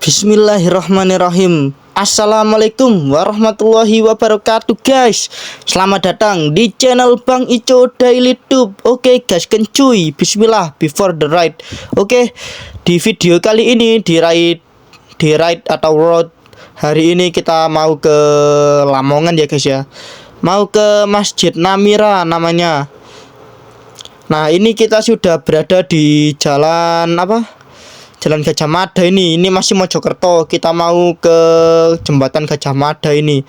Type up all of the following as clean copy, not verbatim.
Bismillahirrahmanirrahim. Assalamualaikum warahmatullahi wabarakatuh guys. Selamat datang di channel Bang Ico Daily Tube. Oke guys, kencuy. Bismillah before the ride. Oke, di video kali ini di ride atau road. Hari ini kita mau ke Lamongan ya guys ya. Mau ke Masjid Namira namanya. Nah, ini kita sudah berada di jalan Jalan Gajah Mada ini masih Mojokerto. Kita mau ke jembatan Gajah Mada ini.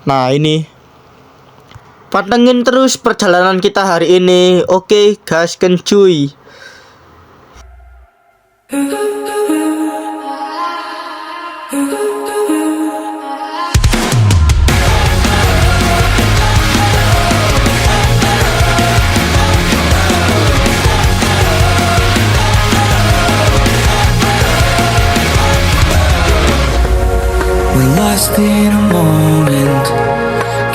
Nah, ini pantengin terus perjalanan kita hari ini. Oke, gas kencuy. Lost in a moment.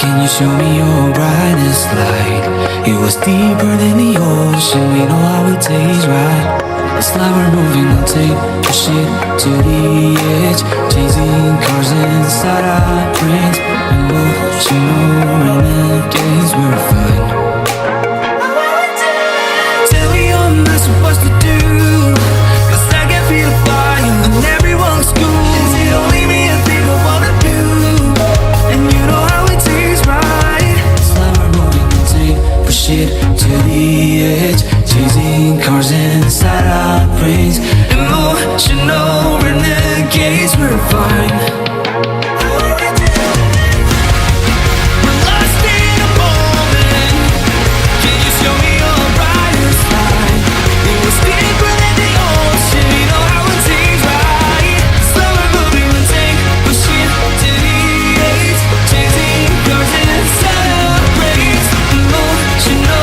Can you show me your brightest light? It was deeper than the ocean. We know how it tastes, right? It's like we're moving on tape, push it to the edge, chasing cars inside our brains. Emotional renegades, we're fine. Tell me what am I supposed to do? 'Cause I can feel the fire and everyone's cool. Is it only me? To the edge, chasing cars inside our brains. Emotional renegades, we're fine. We're lost in a moment. Can you show me your brightest light? It was deeper than the ocean. You know how it seems right. Slower moving the tank, pushing to the edge, chasing cars inside our brains. Emotional.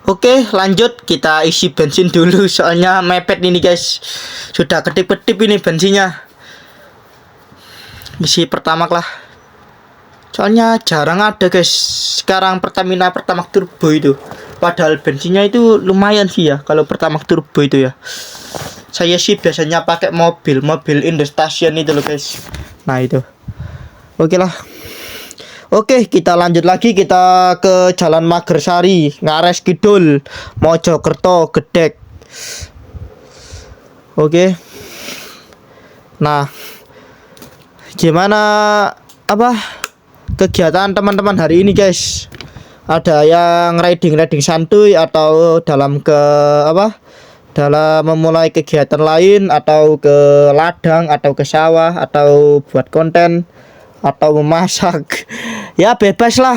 Oke, lanjut kita isi bensin dulu soalnya mepet ini guys. Sudah kedip-kedip ini bensinnya. Isi Pertamax lah. Soalnya jarang ada guys sekarang Pertamina Pertamax Turbo itu. Padahal bensinnya itu lumayan sih ya kalau Pertamax Turbo itu ya. Saya sih biasanya pakai mobil in the station itu loh guys. Nah itu. Oke lah. Oke, kita lanjut lagi, kita ke Jalan Magersari, Ngares Kidul, Mojokerto, Gedek. Oke. Nah, gimana kegiatan teman-teman hari ini, guys? Ada yang riding santuy atau dalam memulai kegiatan lain atau ke ladang atau ke sawah atau buat konten atau memasak. Ya bebas lah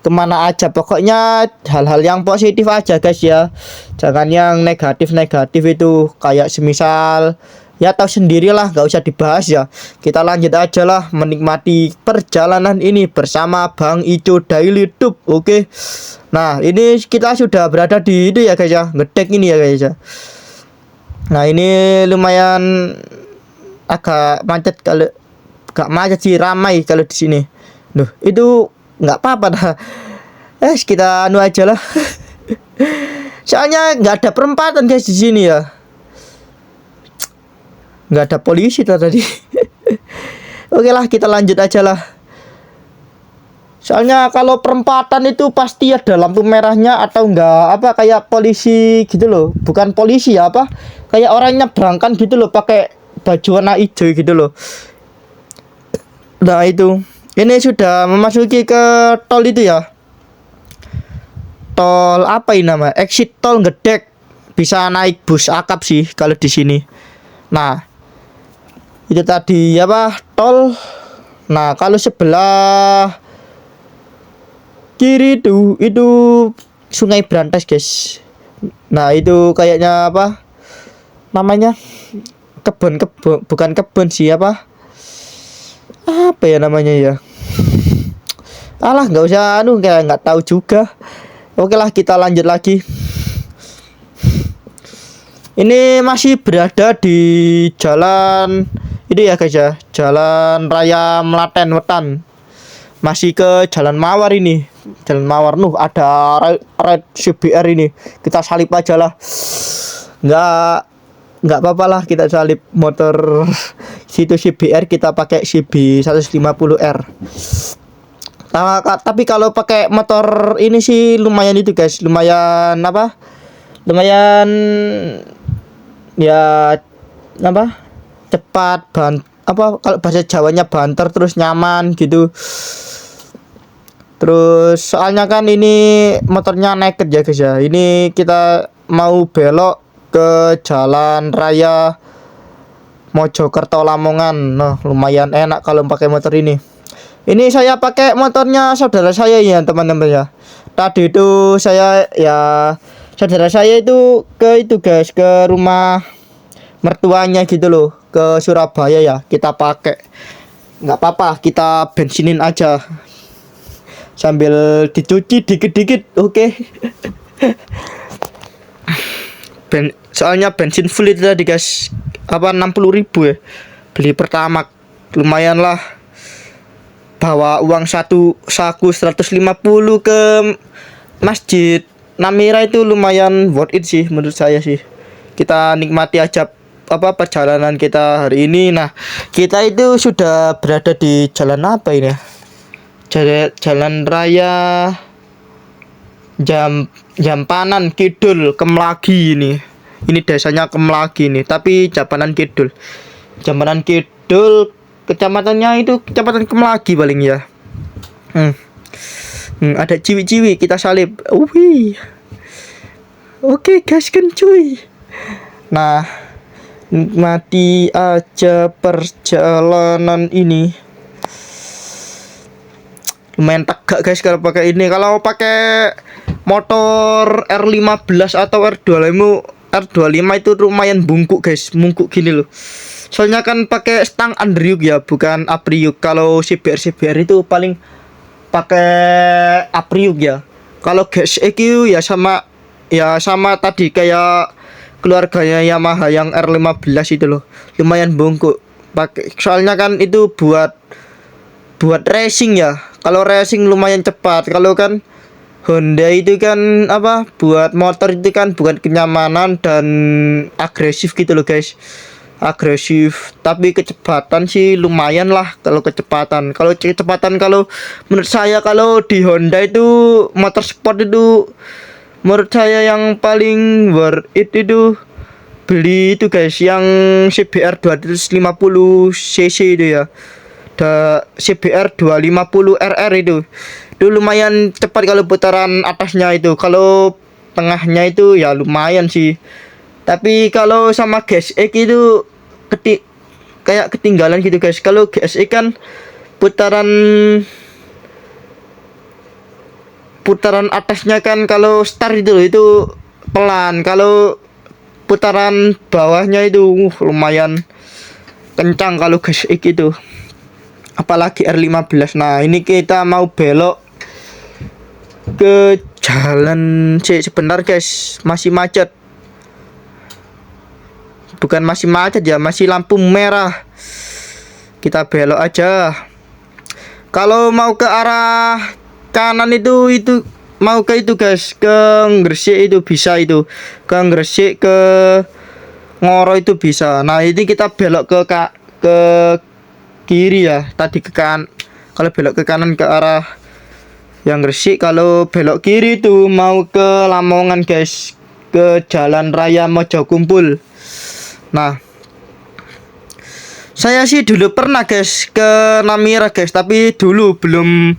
kemana aja, pokoknya hal-hal yang positif aja guys ya, jangan yang negatif itu, kayak semisal ya tahu sendirilah, nggak usah dibahas ya. Kita lanjut aja lah menikmati perjalanan ini bersama Bang Ico Daily Tube. Oke. Nah, ini kita sudah berada di itu ya guys ya, Gedek ini ya guys ya. Nah, ini lumayan agak macet, kalau gak macet sih, ramai kalau di sini. Duh, itu nggak apa-apa dah. Kita anu aja lah. Soalnya nggak ada perempatan guys di sini ya. Nggak ada polisi tadi. Oke lah, kita lanjut aja lah. Soalnya kalau perempatan itu pasti ada lampu merahnya atau enggak kayak polisi gitu loh. Bukan polisi ya, kayak orang nyebrangkan gitu loh pakai baju warna hijau gitu loh. Nah itu, ini sudah memasuki ke tol itu ya. Tol ini nama? Exit tol Gedek. Bisa naik bus akap sih kalau di sini. Nah, itu tadi tol. Nah, kalau sebelah kiri itu Sungai Brantas guys. Nah, itu kayaknya namanya? Kebun, bukan kebun sih, apa ya namanya ya. Alah, nggak usah kayak nggak tahu juga. Oke lah, kita lanjut lagi. Ini masih berada di jalan ini ya guys ya, Jalan Raya Melaten Wetan. Masih ke Jalan Mawar ini. Jalan Mawar. Ada red CBR ini. Kita salip aja lah. Nggak apa-apa lah kita salip motor situ CBR, kita pakai CB 150R. Tapi kalau pakai motor ini sih lumayan itu guys, lumayan apa? Lumayan ya apa? Cepat kalau bahasa Jawanya banter, terus nyaman gitu. Terus soalnya kan ini motornya naked ya guys ya. Ini kita mau belok ke jalan raya Mojokerto Lamongan. Nah, lumayan enak kalau pakai motor ini. Ini saya pakai motornya saudara saya ya teman-teman ya. Tadi itu saya ya saudara saya itu guys ke rumah mertuanya gitu loh, ke Surabaya ya. Kita pakai, nggak apa-apa, kita bensinin aja sambil dicuci dikit-dikit. Oke. Soalnya bensin full itu tadi guys, 60.000 ya beli pertama. Lumayan lah, bawa uang satu saku 150 ke Masjid Namira itu lumayan worth it sih menurut saya sih. Kita nikmati aja perjalanan kita hari ini. Nah, kita itu sudah berada di jalan apa ini ya? Jalan raya Jampanan Kidul Kemlagi ini. Ini desanya Kemlagi nih, tapi Jampanan Kidul. Jampanan Kidul kecamatannya itu kecamatan Kemlagi paling ya. Ada ciwi-ciwi, kita salib. Oke guys kan cuy. Nah, nikmati aja perjalanan ini. Lumayan tegak guys kalau pakai ini. Kalau pakai motor R15 atau R25 itu lumayan bungkuk guys, bungkuk gini loh. Soalnya kan pakai stang underyuk ya, bukan apriyuk. Kalau CBR itu paling pakai apriyuk ya. Kalau GSX ya sama tadi kayak keluarganya Yamaha yang R15 itu loh. Lumayan bungkuk. Soalnya kan itu buat racing ya. Kalau racing lumayan cepat. Kalau kan Honda itu kan buat motor itu kan bukan kenyamanan dan agresif gitu loh guys. Agresif, tapi kecepatan sih lumayan lah. Kalau kecepatan kalau menurut saya, kalau di Honda itu motor sport itu menurut saya yang paling worth it itu beli itu guys, yang CBR 250 cc itu ya. CBR 250 RR itu lumayan cepat kalau putaran atasnya itu. Kalau tengahnya itu ya lumayan sih. Tapi kalau sama GSX itu kayak ketinggalan gitu guys. Kalau GSX kan putaran atasnya kan kalau start itu pelan. Kalau putaran bawahnya itu lumayan kencang kalau GSX itu. Apalagi R15. Nah, ini kita mau belok ke jalan sebentar guys, masih macet. Bukan masih macet ya, masih lampu merah. Kita belok aja. Kalau mau ke arah kanan itu mau ke itu guys, ke Gresik itu bisa itu. Ke Gresik, ke Ngoro itu bisa. Nah, ini kita belok ke kiri ya. Tadi ke kanan. Kalau belok ke kanan ke arah yang Gresik, kalau belok kiri itu mau ke Lamongan guys, ke Jalan Raya Mojokumpul. Nah, saya sih dulu pernah guys ke Namira guys, tapi dulu belum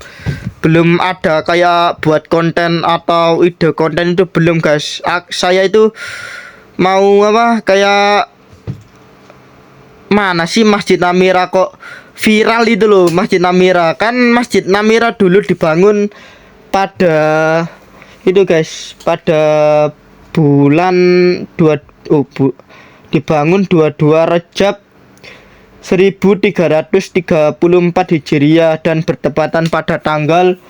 ada kayak buat konten atau ide konten itu belum guys. Saya itu mau kayak mana sih Masjid Namira kok viral itu loh. Masjid Namira kan, Masjid Namira dulu dibangun pada itu guys, pada bulan dibangun 22 Rejab 1334 Hijriah dan bertepatan pada tanggal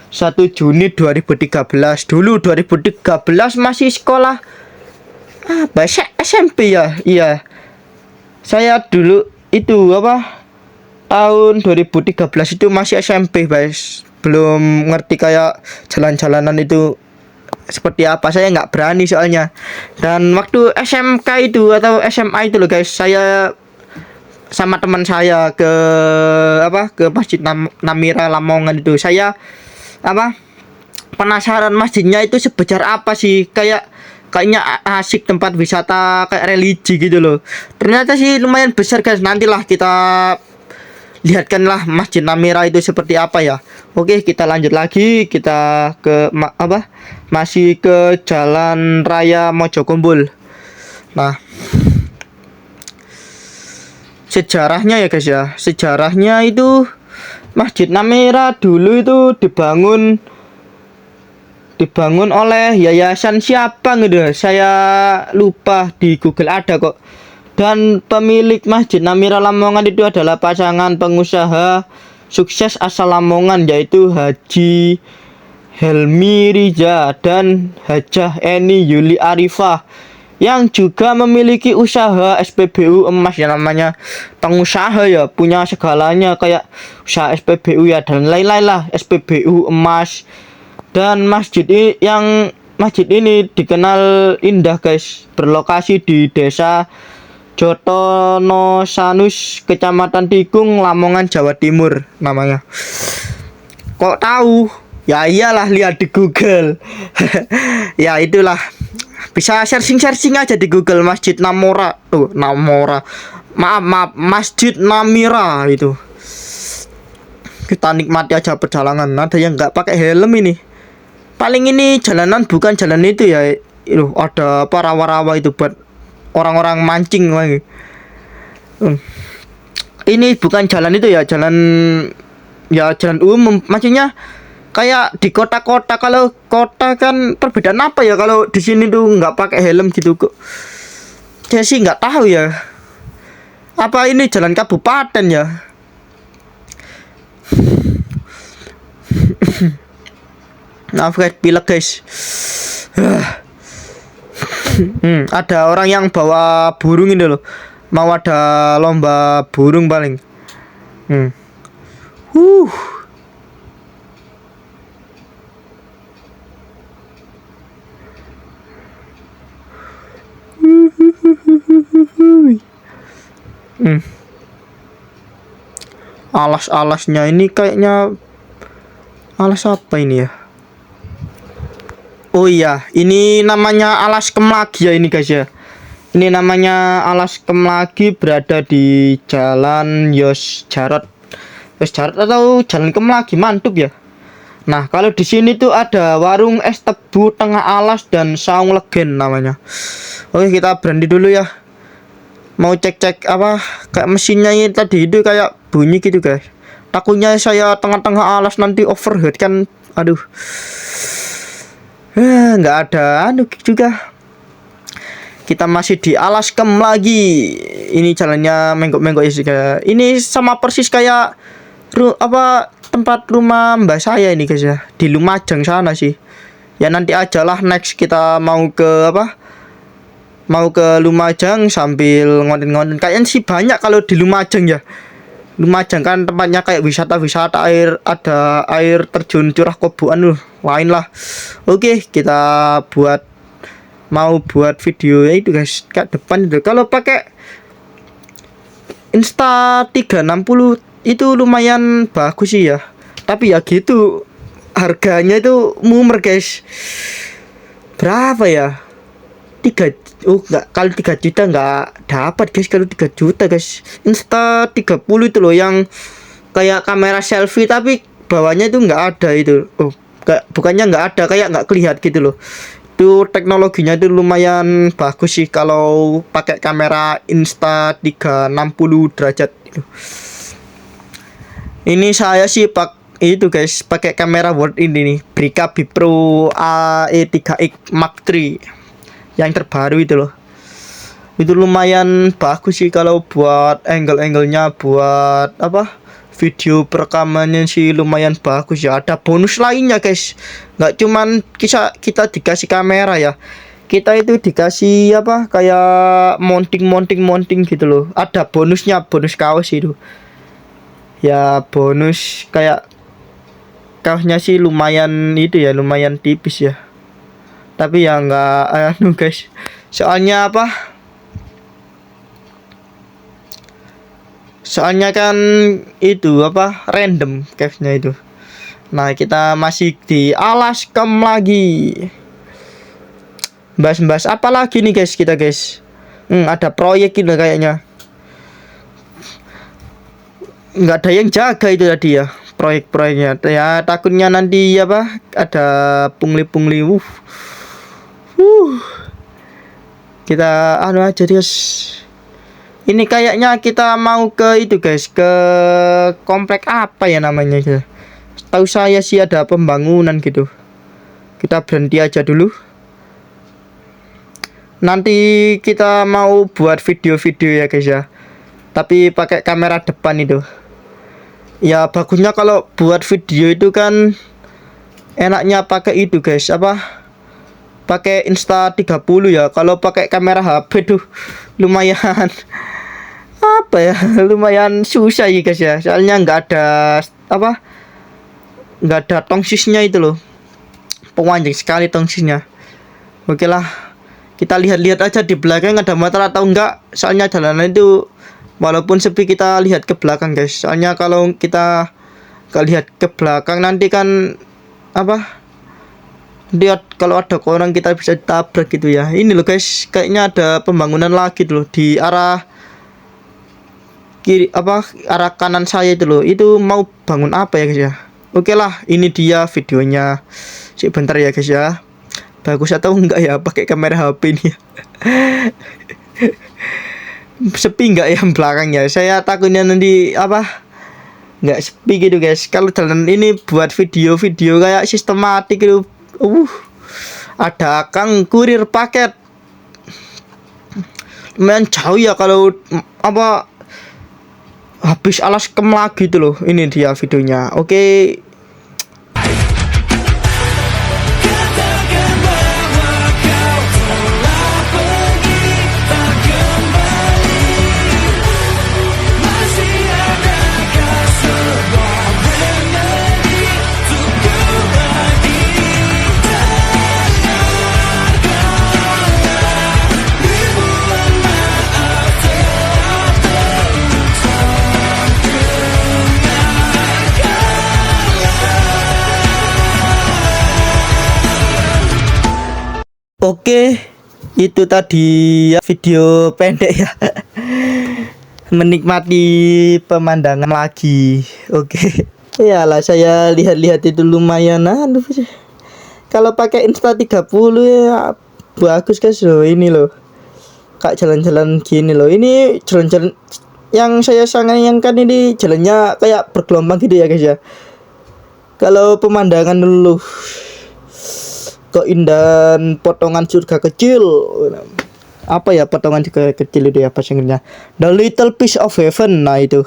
1 Juni 2013. Dulu 2013 masih sekolah SMP ya. Iya. Saya dulu itu tahun 2013 itu masih SMP guys. belum ngerti kayak jalan-jalanan itu seperti apa. Saya nggak berani soalnya. Dan waktu SMK itu atau SMA itu loh guys, saya sama teman saya ke ke Masjid Namira Lamongan itu. Saya penasaran masjidnya itu sebesar apa sih, kayaknya asik, tempat wisata kayak religi gitu loh. Ternyata sih lumayan besar guys. Nantilah kita lihatkanlah Masjid Namira itu seperti apa ya. Oke, kita lanjut lagi. Kita ke masih ke Jalan Raya Mojokumbul. Nah, sejarahnya ya guys ya. Sejarahnya itu Masjid Namira dulu itu dibangun oleh yayasan siapa gitu. Saya lupa, di Google ada kok. Dan pemilik Masjid Namira Lamongan itu adalah pasangan pengusaha sukses asal Lamongan, yaitu Haji Helmi Riza dan Hajah Eni Yuli Arifah, yang juga memiliki usaha SPBU emas. Ya namanya pengusaha ya, punya segalanya, kayak usaha SPBU ya dan lain-lain lah, SPBU emas. Dan masjid ini dikenal indah guys, berlokasi di Desa Jotono Sanus, Kecamatan Tikung, Lamongan, Jawa Timur namanya. Kok tahu? Ya iyalah, lihat di Google. Ya itulah, bisa searching aja di Google Masjid Namora. Maaf, Masjid Namira itu. Kita nikmati aja perjalanan. Ada yang nggak pakai helm ini. Paling ini jalanan bukan jalan itu ya. Itu ada rawa-rawa itu buat orang-orang mancing lagi. Ini bukan jalan itu ya, jalan umum. Maksudnya kayak di kota-kota. Kalau kota kan perbedaan apa ya, kalau di sini tuh nggak pakai helm gitu kok. Saya sih nggak tahu ya. Apa ini jalan kabupaten ya? Maaf guys, pilek guys. Ada orang yang bawa burung ini loh. Mau ada lomba burung paling. Alas-alasnya ini kayaknya alas apa ini ya? Oh iya, ini namanya alas Kemlagi ya ini guys ya. Ini namanya alas Kemlagi, berada di Jalan Yos Jarot atau Jalan Kemlagi, mantap ya. Nah, kalau di sini tuh ada warung es tebu tengah alas dan saung legen namanya. Oke, kita berhenti dulu ya. Mau cek kayak mesinnya ini tadi itu kayak bunyi gitu guys. Takutnya saya tengah-tengah alas nanti overheat kan. Aduh. Nggak ada juga. Kita masih di alas Kemlagi. Ini jalannya menggok-menggok ya sih. Ini sama persis kayak tempat rumah mbak saya ini guys ya, di Lumajang sana sih. Ya nanti aja lah, next kita mau ke Lumajang sambil ngonten-ngonten. Kayaknya sih banyak kalau di Lumajang ya. Lumajang kan tempatnya kayak wisata air, ada air terjun Curah Kobuan lain lah. Oke, kita mau buat video ya itu guys, ke depan itu. Kalau pakai Insta360 itu lumayan bagus sih ya. Tapi ya gitu, harganya itu murah guys. Berapa ya? 3 juta nggak dapat guys. Kalau 3 juta guys, Insta30 itu loh, yang kayak kamera selfie tapi bawahnya itu nggak ada itu. Bukannya nggak ada, kayak nggak kelihatan gitu loh. Itu teknologinya itu lumayan bagus sih kalau pakai kamera Insta360 derajat itu. Ini saya sih pakai kamera World ini nih, Brica Bipro AE3X Mark III yang terbaru itu loh. Itu lumayan bagus sih kalau buat angle-angle-nya, buat video perekamannya sih lumayan bagus ya. Ada bonus lainnya guys, nggak cuman kita dikasih kamera ya, kita itu dikasih kayak mounting gitu loh. Ada bonusnya, bonus kaos itu ya, bonus kayak kaosnya sih lumayan itu ya, lumayan tipis ya. Tapi ya nggak anu guys. Soalnya apa? Soalnya kan itu apa? Random kaosnya itu. Nah, kita masih di Alaskem lagi. Bahas-bahas apa lagi nih guys kita guys? Ada proyek ini kayaknya. Nggak ada yang jaga itu tadi ya, proyek-proyeknya. Ya takutnya nanti apa? Ada pungli-pungli. Kita anu aja guys. Ini kayaknya kita mau ke itu guys, ke komplek apa ya namanya gitu. Tahu saya sih ada pembangunan gitu. Kita berhenti aja dulu. Nanti kita mau buat video-video ya guys ya. Tapi pakai kamera depan itu. Ya bagusnya kalau buat video itu kan enaknya pakai itu guys, apa? Pakai Insta30 ya. Kalau pakai kamera HP tuh lumayan apa ya? Lumayan susah ya guys ya. Soalnya nggak ada apa? Nggak ada tongsisnya itu loh. Panjang sekali tongsisnya. Oke lah. Kita lihat-lihat aja di belakang ada motor atau enggak. Soalnya jalanan itu walaupun sepi kita lihat ke belakang guys. Soalnya kalau kita nggak lihat ke belakang nanti kan apa? Lihat kalau ada orang kita bisa tabrak gitu ya. Ini loh guys, kayaknya ada pembangunan lagi tuh loh di arah kiri apa arah kanan saya itu loh. Itu mau bangun apa ya guys ya? Oke lah, ini dia videonya. Bentar ya guys ya. Bagus atau enggak ya pakai kamera HP ini ya? Sepi enggak ya belakangnya? Saya takutnya nanti apa? Enggak sepi gitu guys. Kalau jalan ini buat video-video kayak sistematik itu. Ada Kang kurir paket. Lumayan jauh ya kalau apa habis Alaskem lagi tuh loh. Ini dia videonya. Oke. Oke, itu tadi ya video pendek ya. Menikmati pemandangan lagi. Oke. Ya lah saya lihat-lihat itu lumayan aduh. Kalau pakai Insta30 ya bagus guys loh ini loh. Kak jalan-jalan gini loh. Ini jalan-jalan yang saya sayangkan ini jalannya kayak bergelombang gitu ya guys ya. Kalau pemandangan dulu keindahan potongan surga kecil. Apa ya potongan surga kecil itu ya bahasanya? The Little Piece of Heaven. Nah itu.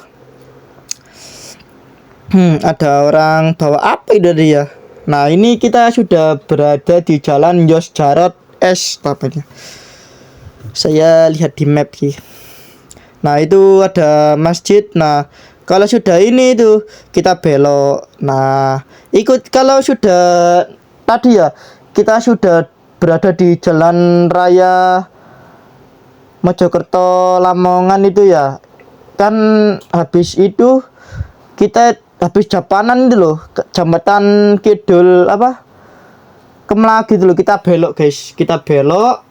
Ada orang bawa apa itu dia? Nah ini kita sudah berada di jalan Yos Jarot S namanya. Saya lihat di map sih. Nah itu ada masjid. Nah kalau sudah ini itu kita belok. Nah ikut kalau sudah tadi ya kita sudah berada di jalan raya Mojokerto Lamongan itu ya. Kan habis itu kita habis Japanan itu loh, jembatan Kidul apa? Kemlagi itu loh, kita belok guys. Kita belok.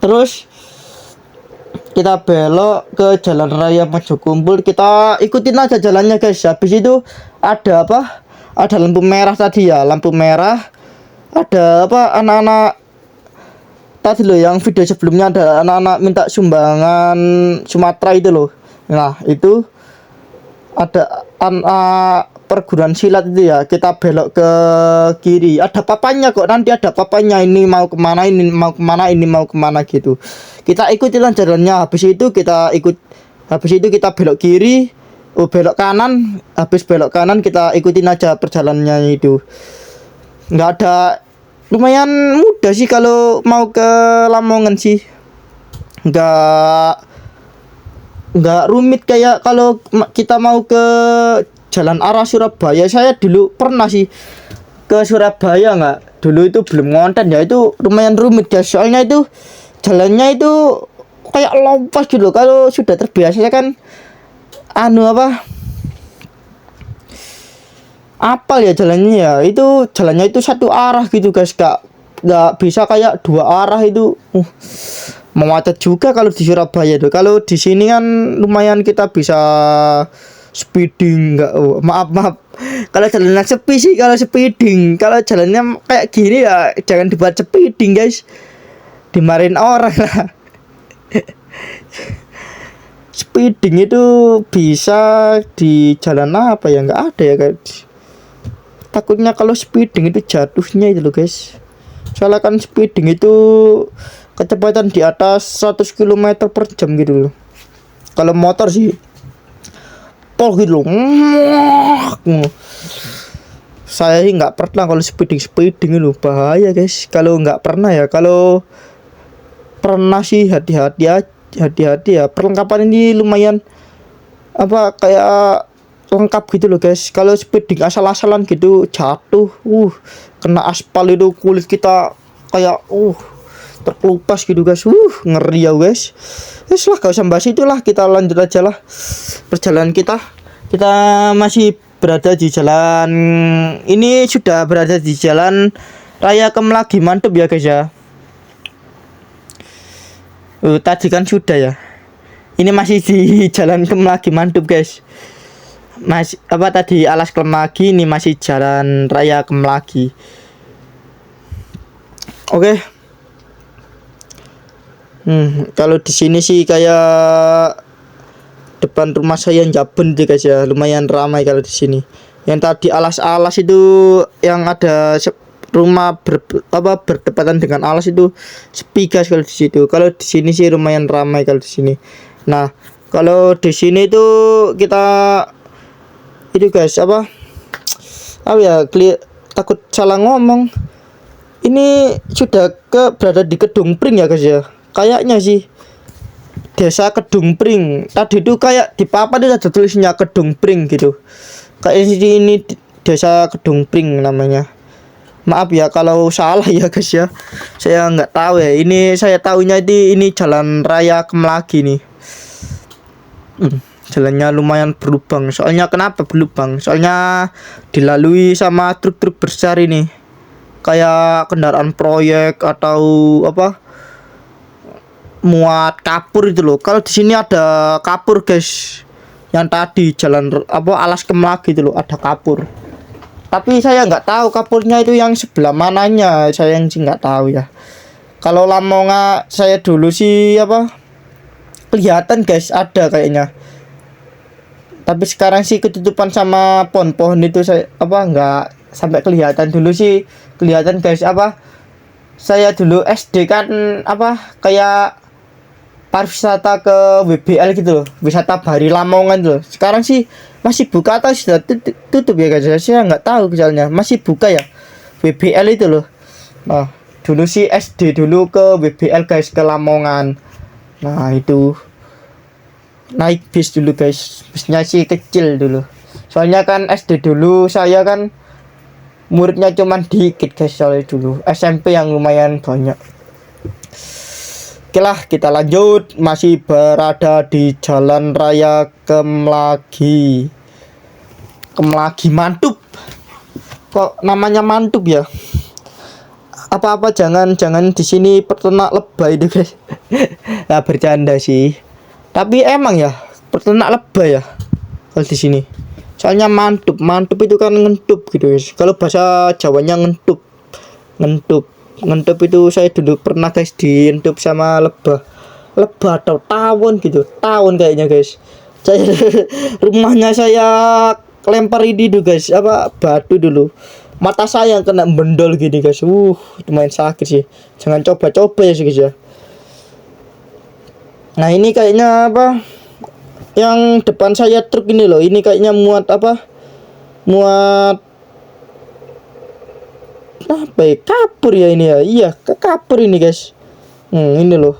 Terus kita belok ke jalan raya Mojokumpul. Kita ikutin aja jalannya guys. Habis itu ada apa? Ada lampu merah tadi ya, lampu merah. Ada apa anak-anak tadi loh yang video sebelumnya ada anak-anak minta sumbangan Sumatera itu loh. Nah itu ada perguruan silat itu ya. Kita belok ke kiri. Ada papanya kok, nanti ada papanya. Ini mau kemana, ini mau kemana, ini mau kemana gitu. Kita ikutin jalannya. Habis itu kita belok kiri. Belok kanan. Habis belok kanan kita ikutin aja perjalanannya itu. Nggak ada, lumayan mudah sih kalau mau ke Lamongan sih. Nggak rumit kayak kalau kita mau ke jalan arah Surabaya. Saya dulu pernah sih ke Surabaya nggak, dulu itu belum ngonten ya, itu lumayan rumit guys, soalnya itu jalannya itu kayak lompat gitu. Kalau sudah terbiasa kan anu apal ya jalannya ya, itu jalannya itu satu arah gitu guys, nggak bisa kayak dua arah itu. Memacet juga kalau di Surabaya tuh. Kalau di sini kan lumayan kita bisa speeding, nggak, maaf kalau jalannya sepi sih kalau speeding. Kalau jalannya kayak gini ya jangan dibuat speeding guys, dimarahin orang lah. Speeding itu bisa di jalan apa ya, nggak ada ya guys. Takutnya kalau speeding itu jatuhnya itu loh guys. Soalnya kan speeding itu kecepatan di atas 100 km per jam gitu loh. Kalau motor sih pol gitu loh. Saya sih nggak pernah kalau speeding itu bahaya guys. Kalau nggak pernah ya, kalau pernah sih hati-hati ya. Perlengkapan ini lumayan kayak lengkap gitu loh guys. Kalau speeding asal-asalan gitu jatuh, kena aspal itu kulit kita kayak terkelupas gitu guys. Ngeri ya guys. Wes lah, gak usah bahas itulah, kita lanjut aja lah perjalanan kita. Kita masih berada di jalan ini, sudah berada di jalan raya Kemlagi, mantep ya guys ya. Tadi kan sudah ya. Ini masih di jalan Kemlagi, mantep guys. Masih tadi Alas Kemlagi, ini masih jalan raya Kemlagi. Oke. Kalau di sini sih kayak depan rumah saya yang Jaben deh guys ya, lumayan ramai kalau di sini. Yang tadi alas-alas itu yang ada rumah berdekatan dengan alas itu sepi guys kalau di situ. Kalau di sini sih lumayan ramai kalau di sini. Nah, kalau di sini tuh kita itu guys takut salah ngomong. Ini sudah berada di Kedung Pring ya guys ya. Kayaknya sih Desa Kedung Pring. Tadi itu kayak di papan itu ada tulisnya Kedung Pring gitu. Kayak ini Desa Kedung Pring namanya. Maaf ya kalau salah ya guys ya. Saya nggak tahu ya. Ini saya tahunya ini jalan raya Kemlagi nih. Jalannya lumayan berlubang. Soalnya kenapa berlubang? Soalnya dilalui sama truk-truk besar ini. Kayak kendaraan proyek atau muat kapur itu loh. Kalau di sini ada kapur guys. Yang tadi jalan Alas Kemlagi itu loh, ada kapur. Tapi saya nggak tahu kapurnya itu yang sebelah mananya. Saya yang sih nggak tahu ya. Kalau Lamongan saya dulu sih kelihatan guys, ada kayaknya. Tapi sekarang sih ketutupan sama pohon-pohon itu, saya nggak sampai kelihatan. Dulu sih kelihatan guys. Saya dulu SD kan kayak pariwisata ke WBL gitu loh, wisata Bahari Lamongan tuh. Sekarang sih masih buka atau sudah tutup ya guys? Saya nggak tahu misalnya masih buka ya WBL itu loh. Nah, dulu sih SD dulu ke WBL guys, ke Lamongan. Nah itu naik bis dulu guys, bisnya sih kecil dulu. Soalnya kan SD dulu saya kan muridnya cuman dikit guys, soalnya dulu SMP yang lumayan banyak. Oke lah, kita lanjut. Masih berada di jalan raya Kemlagi. Kemlagi mantap. Kok namanya mantap ya? Apa-apa jangan di sini peternak lebah itu guys. Nah, bercanda sih. Tapi emang ya peternak lebah ya kalau di sini. Soalnya mantap itu kan ngentup gitu guys. Kalau bahasa Jawanya ngentup itu saya dulu pernah guys dientup sama lebah atau tawon gitu, tawon kayaknya guys. Saya rumahnya saya lempar ini dulu guys, batu dulu. Mata saya yang kena bendol gini guys. Lumayan sakit sih. Jangan coba-coba ya guys ya. Nah, ini kayaknya yang depan saya truk ini loh. Ini kayaknya muat Muat kapur ya ini ya. Iya, kapur ini guys. Ini loh.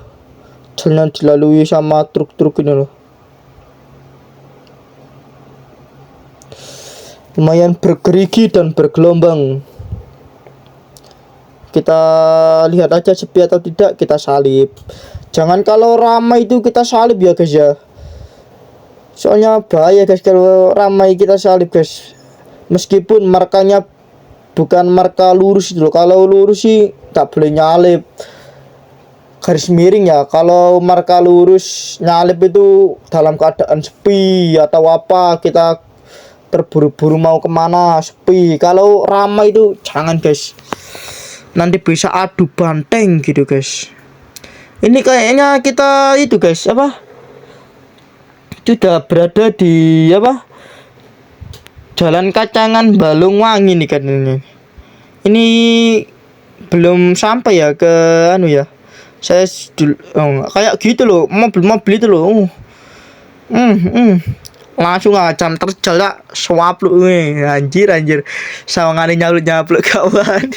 Jalan dilalui sama truk-truk ini loh. lumayan bergerigi dan bergelombang. Kita lihat aja sepi atau tidak, kita salib. Jangan kalau ramai itu kita salib ya guys ya. Soalnya bahaya guys kalau ramai kita salib guys. Meskipun markanya bukan marka lurus itu loh. Kalau lurus sih tak boleh nyalip. Garis miring ya. Kalau marka lurus nyalip itu dalam keadaan sepi atau apa, kita terburu-buru mau kemana sepi. Kalau ramai itu jangan guys. Nanti bisa adu banteng gitu guys. Ini kayaknya kita itu guys apa? Sudah berada di apa? Jalan Kacangan Balungwangi nih kan ini. Ini belum sampai ya ke anu ya. Saya kayak gitu loh, mobil-mobil itu loh. Langsung aja terjal ya, swapluk anjir sawangane nyapluk kawan.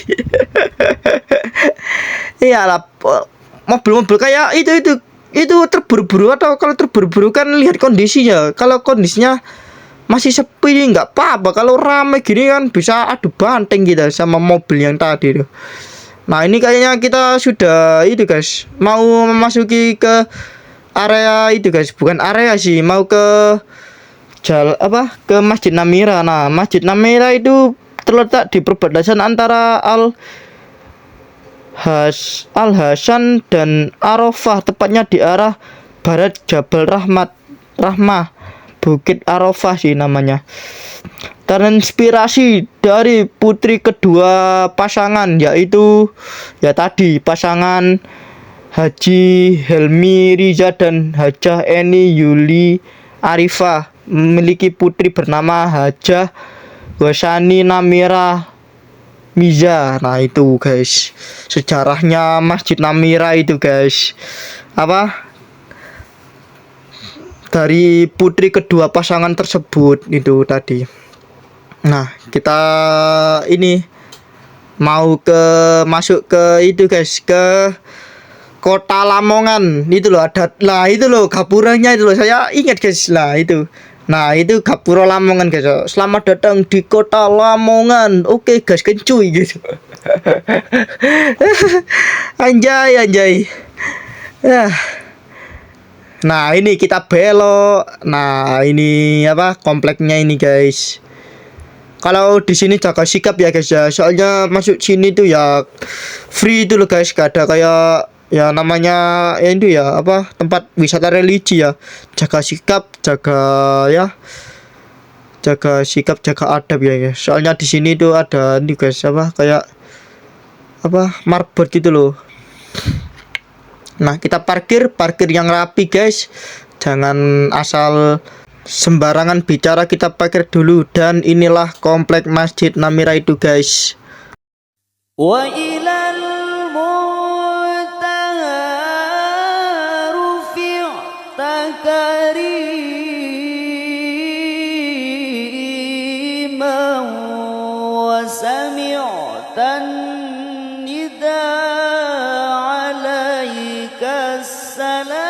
Iyalah, mobil-mobil kayak itu terburu-buru, atau kalau terburu-buru kan lihat kondisinya. Kalau kondisinya masih sepi nggak apa-apa, kalau ramai gini kan bisa adu banteng kita sama mobil yang tadi tuh. Nah ini kayaknya kita sudah itu guys, mau memasuki ke area itu guys, bukan area sih, mau ke ke Masjid Namira. Nah Masjid Namira itu terletak di perbatasan antara Al-Hasan dan Arafah, tepatnya di arah barat Jabal Rahmah, Bukit Arafah sih namanya. Terinspirasi dari putri kedua pasangan, yaitu ya tadi pasangan Haji Helmi Riza dan Hajah Eni Yuli Arifah, memiliki putri bernama Hajah Wasani Namira Miza. Nah itu guys sejarahnya Masjid Namira itu guys, apa dari putri kedua pasangan tersebut itu tadi. Nah kita ini mau masuk ke itu guys, ke Kota Lamongan itu loh, ada lah itu loh gapuranya itu loh, saya ingat guys lah itu. Nah itu Gapura Lamongan guys. Selamat datang di Kota Lamongan. Oke guys, kencuy gitu. anjay ya. Nah ini kita belok. Nah ini apa kompleknya ini guys. Kalau di sini jaga sikap ya guys ya. Soalnya masuk sini tuh ya free itu loh guys. Gak ada kayak ya namanya ya itu ya apa tempat wisata religi ya. Jaga sikap, jaga sikap, jaga adab ya guys. Soalnya di sini tuh ada nih guys apa kayak apa marbot gitu loh. Nah kita parkir yang rapi guys, jangan asal sembarangan bicara, kita parkir dulu. Dan inilah komplek Masjid Namira itu guys. Wa ilal muntaha rufi'ta kariman wa sami'tan nidaa alaika salam.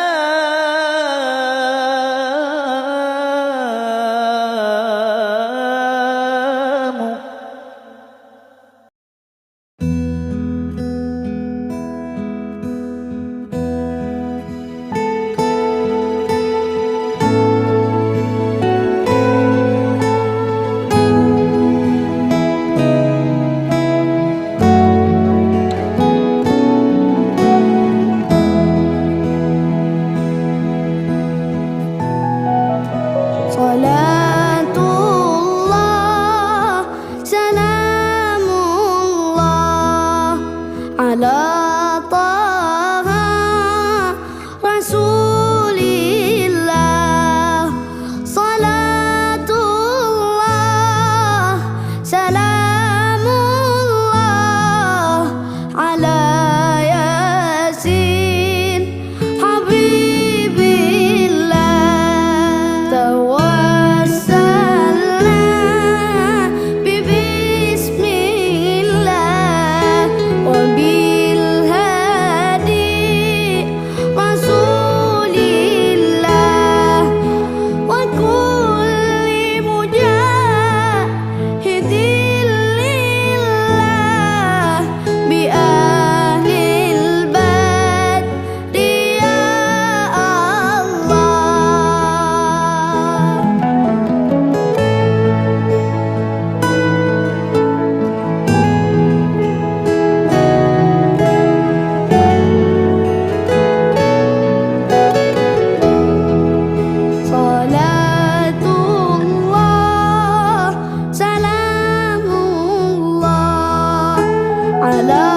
Salatullah, salamullah ala taha rasulillah. Salatullah, salamullah ala yasin habibillah. Tawassalna bibismillah wa bi على